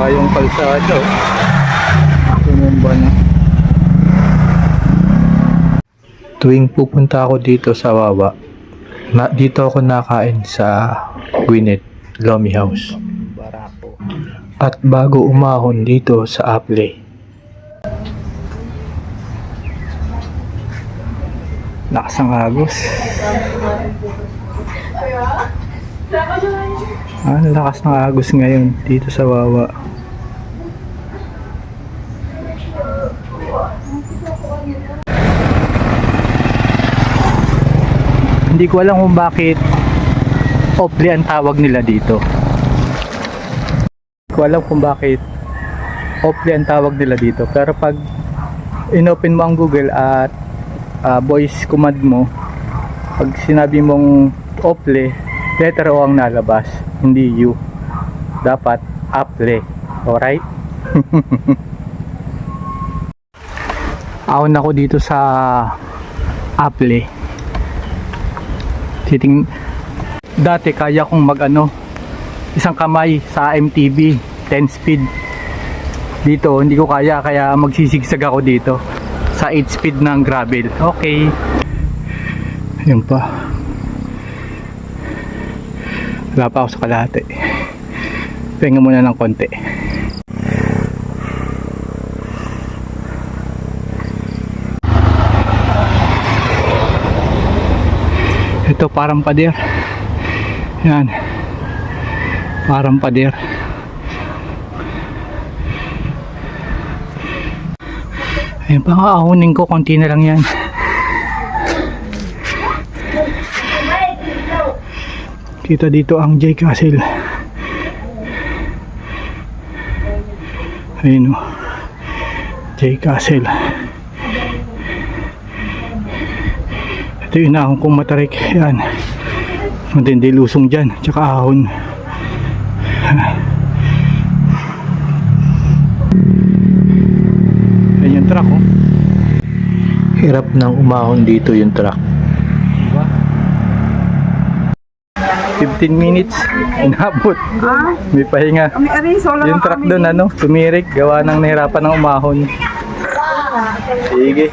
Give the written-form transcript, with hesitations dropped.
Bumaba yung kalsada. Bumaba na. Tuwing pupunta ako dito sa Wawa, dito ako nakain sa Gwyneth Lomi House. At bago umahon dito sa Apple. Lakas ng agos. Lakas ng agos ngayon dito sa Wawa. Hindi ko alam kung bakit Opli ang tawag nila dito. Hindi ko alam kung bakit Opli ang tawag nila dito. Pero pag inopen mo ang Google at voice command mo, pag sinabi mong Opli, letter O ang nalabas, hindi U. Dapat Apple. Alright? Ahon ako dito sa Apple. Dati kaya kong isang kamay sa MTB 10 speed. Dito hindi ko kaya magsisigsag ako dito sa 8 speed ng gravel. Okay. Ayun pa. Wala pa ako sa kalahati. Pahinga muna ng konti. Ito parang pader. Yan. Parang pader. Ayun pa nga, ahunin ko. Konti na lang yan. Kita dito ang J Castle. Ayun o. J Castle. Ito yung ahon kong matarik. Yan. Matindi lusong dyan. Tsaka ahon. Yan yung truck oh. Hirap nang umahon dito yung truck. Diba? 15 minutes. Inabot. May pahinga. Yung truck doon tumirik. Gawa ng nahirapan ng umahon. Sige.